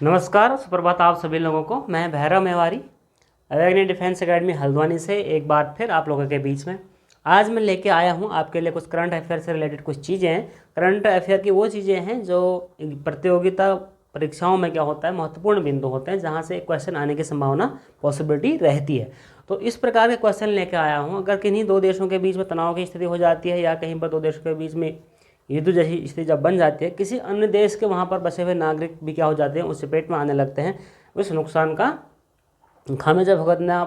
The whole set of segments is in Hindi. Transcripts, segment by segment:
नमस्कार, सुप्रभात आप सभी लोगों को। मैं भैरव मेवारी अवेगनी डिफेंस एकेडमी हल्द्वानी से एक बार फिर आप लोगों के बीच में आज मैं लेके आया हूं आपके लिए कुछ करंट अफेयर से रिलेटेड कुछ चीज़ें हैं। करंट अफेयर की वो चीज़ें हैं जो प्रतियोगिता परीक्षाओं में क्या होता है, महत्वपूर्ण बिंदु होते हैं जहां से क्वेश्चन आने की संभावना पॉसिबिलिटी रहती है। तो इस प्रकार के क्वेश्चन लेके आया हूँ। अगर किन्हीं दो देशों के बीच में तनाव की स्थिति हो जाती है या कहीं पर दो देशों के बीच में युद्ध जैसी स्थिति जब बन जाती है, किसी अन्य देश के वहाँ पर बसे हुए नागरिक भी क्या हो जाते हैं, उस चपेट में आने लगते हैं, उस नुकसान का खामियाजा भुगतना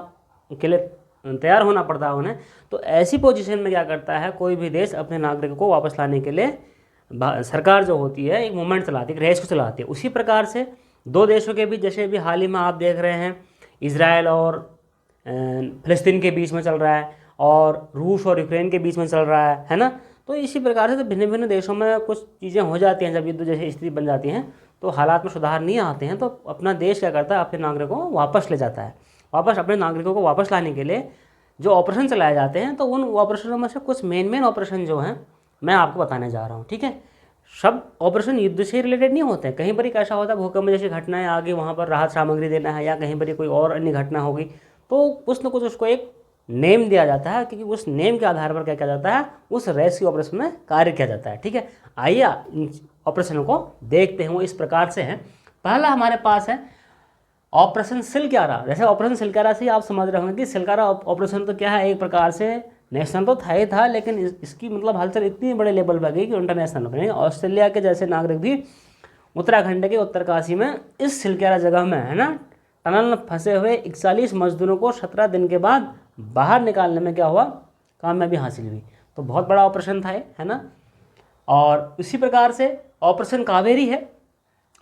के लिए तैयार होना पड़ता है उन्हें। तो ऐसी पोजीशन में क्या करता है, कोई भी देश अपने नागरिकों को वापस लाने के लिए सरकार जो होती है एक मूवमेंट चलाती है, एक रेस को चलाती है। उसी प्रकार से दो देशों के बीच जैसे भी हाल ही में आप देख रहे हैं इजराइल और फिलिस्तीन के बीच में चल रहा है और रूस और यूक्रेन के बीच में चल रहा है ना। तो इसी प्रकार से तो भिन्न भिन्न देशों में कुछ चीज़ें हो जाती हैं, जब युद्ध जैसी स्थिति बन जाती हैं तो हालात में सुधार नहीं आते हैं, तो अपना देश क्या करता है, अपने नागरिकों को वापस ले जाता है। वापस अपने नागरिकों को वापस लाने के लिए जो ऑपरेशन चलाए जाते हैं, तो उन ऑपरेशनों में से कुछ मेन ऑपरेशन जो हैं मैं आपको बताने जा रहा हूँ। ठीक है, सब ऑपरेशन युद्ध से रिलेटेड नहीं होते हैं। कहीं पर ही कैसा होता है, भूकंप जैसी घटनाएं आ गई, वहाँ पर राहत सामग्री देना है या कहीं पर ही कोई और अन्य घटना होगी, तो कुछ न कुछ उसको एक नेम दिया जाता है, क्योंकि उस नेम के आधार पर क्या किया जाता है, उस रेस्क्यू ऑपरेशन में कार्य किया जाता है। ठीक है, आइए इन ऑपरेशनों को देखते हैं। वो इस प्रकार से हैं। पहला हमारे पास है ऑपरेशन सिलक्यारा। जैसे ऑपरेशन सिलक्यारा से आप समझ रहे होंगे कि सिलक्यारा ऑपरेशन तो क्या है, एक प्रकार से नेशनल तो था ही था, लेकिन इसकी मतलब हलचल इतनी बड़े लेवल पर गई कि इंटरनेशनल बने। ऑस्ट्रेलिया के जैसे नागरिक भी उत्तराखंड के उत्तरकाशी में इस सिलक्यारा जगह में है ना, टनल में फंसे हुए 41 मजदूरों को 17 दिन के बाद बाहर निकालने में क्या हुआ, कामयाबी हासिल हुई। तो बहुत बड़ा ऑपरेशन था ये, है ना। और इसी प्रकार से ऑपरेशन कावेरी है।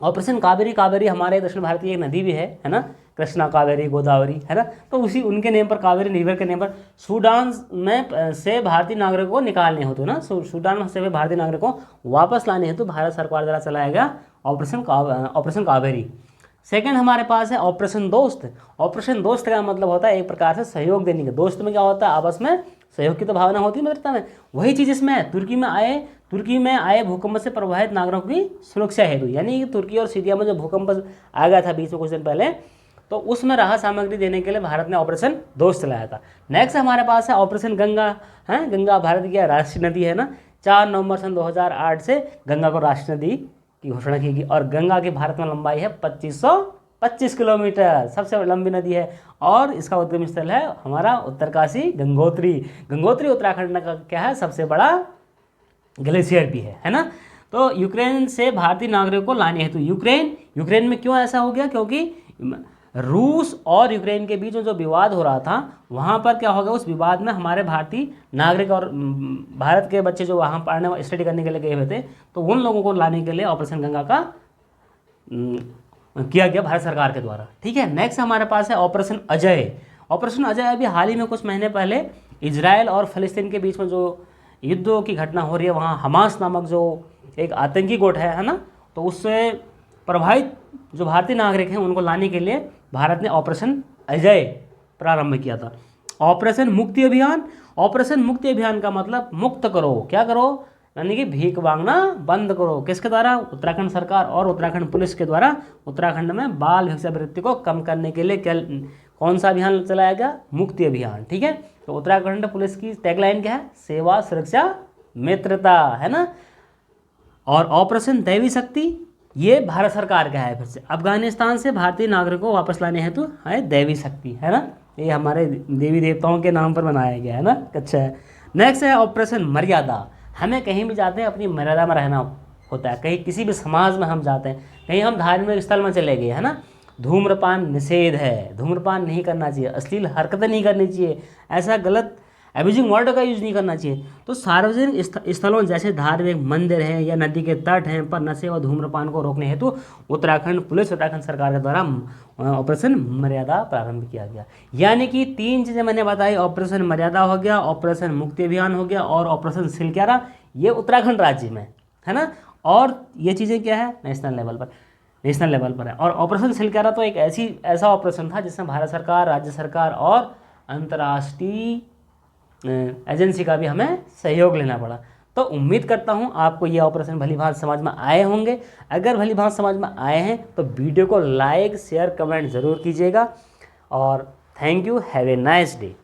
ऑपरेशन कावेरी हमारे दक्षिण भारत की एक नदी भी है ना, कृष्णा, कावेरी, गोदावरी, है ना। तो उसी उनके नेम पर, कावेरी रिवर के नेम पर सूडान में से भारतीय नागरिकों को निकालने हेतु ना, सूडान में से हुए भारतीय नागरिकों को वापस लाने हेतु भारत सरकार द्वारा चलाया गया ऑपरेशन कावेरी। सेकंड हमारे पास है ऑपरेशन दोस्त। ऑपरेशन दोस्त का मतलब होता है एक प्रकार से सहयोग देने का। दोस्त में क्या होता है, आपस में सहयोग की तो भावना होती है मित्रता में। वही चीज़ इसमें है। तुर्की में आए भूकंप से प्रभावित नागरिकों की सुरक्षा हेतु, यानी कि तुर्की और सीरिया में जो भूकंप आ गया था बीच में कुछ दिन पहले, तो उसमें राहत सामग्री देने के लिए भारत ने ऑपरेशन दोस्त चलाया था। नेक्स्ट हमारे पास है ऑपरेशन गंगा। है, गंगा भारत की राष्ट्रीय नदी है ना। 4 नवंबर सन 2008 से गंगा को राष्ट्रीय नदी की घोषणा की गई और गंगा की भारत में लंबाई है 2525 किलोमीटर, सबसे लंबी नदी है। और इसका उद्गम स्थल है हमारा उत्तरकाशी गंगोत्री। गंगोत्री उत्तराखंड का क्या है, सबसे बड़ा ग्लेशियर भी है ना। तो यूक्रेन से भारतीय नागरिकों को लाने हेतु यूक्रेन में क्यों ऐसा हो गया, क्योंकि रूस और यूक्रेन के बीच में जो विवाद हो रहा था, वहाँ पर क्या हो गया, उस विवाद में हमारे भारतीय नागरिक और भारत के बच्चे जो वहाँ पढ़ने स्टडी करने के लिए गए हुए थे, तो उन लोगों को लाने के लिए ऑपरेशन गंगा का किया गया भारत सरकार के द्वारा। ठीक है, नेक्स्ट हमारे पास है ऑपरेशन अजय। ऑपरेशन अजय अभी हाल ही में कुछ महीने पहले इजराइल और फिलिस्तीन के बीच में जो युद्धों की घटना हो रही है, वहाँ हमास नामक जो एक आतंकी गुट है ना, तो उससे प्रभावित जो भारतीय नागरिक हैं उनको लाने के लिए भारत ने ऑपरेशन अजय प्रारंभ किया था। ऑपरेशन मुक्ति अभियान। ऑपरेशन मुक्ति अभियान का मतलब मुक्त करो, क्या करो, यानी कि भीख मांगना बंद करो। किसके द्वारा, उत्तराखंड सरकार और उत्तराखंड पुलिस के द्वारा उत्तराखंड में बाल भिक्षावृत्ति को कम करने के लिए कौन सा अभियान चलाया गया, मुक्ति अभियान। ठीक है, तो उत्तराखंड पुलिस की टैगलाइन क्या है, सेवा सुरक्षा मित्रता, है ना। और ऑपरेशन दैवी शक्ति, ये भारत सरकार का है। फिर से अफगानिस्तान से भारतीय नागरिकों को वापस लाने हेतु है दैवी शक्ति, है ना। ये हमारे देवी देवताओं के नाम पर बनाया गया है ना। अच्छा है। नेक्स्ट है ऑपरेशन मर्यादा। हमें कहीं भी जाते हैं अपनी मर्यादा में रहना होता है। कहीं किसी भी समाज में हम जाते हैं, कहीं हम धार्मिक स्थल में चले गए, है ना। धूम्रपान निषेध है, धूम्रपान नहीं करना चाहिए, अश्लील हरकतें नहीं करनी चाहिए, ऐसा गलत एब्यूजिंग वर्ड का यूज नहीं करना चाहिए। तो सार्वजनिक स्थलों जैसे धार्मिक मंदिर हैं या नदी के तट हैं पर नशे व धूम्रपान को रोकने हेतु उत्तराखंड पुलिस, उत्तराखंड सरकार के द्वारा ऑपरेशन मर्यादा प्रारंभ किया गया। यानी कि 3 चीज़ें मैंने बताई, ऑपरेशन मर्यादा हो गया, ऑपरेशन मुक्ति अभियान हो गया और ऑपरेशन सिलक्यारा, ये उत्तराखंड राज्य में है ना। और ये चीज़ें क्या है, नेशनल लेवल पर है। और ऑपरेशन सिलक्यारा तो एक ऐसा ऑपरेशन था जिसमें भारत सरकार, राज्य सरकार और अंतर्राष्ट्रीय एजेंसी का भी हमें सहयोग लेना पड़ा। तो तो उम्मीद करता हूँ आपको ये ऑपरेशन भली भांति समझ में आए होंगे। अगर भली भांति समझ में आए हैं तो वीडियो को लाइक शेयर कमेंट ज़रूर कीजिएगा। और thank you, have a nice day.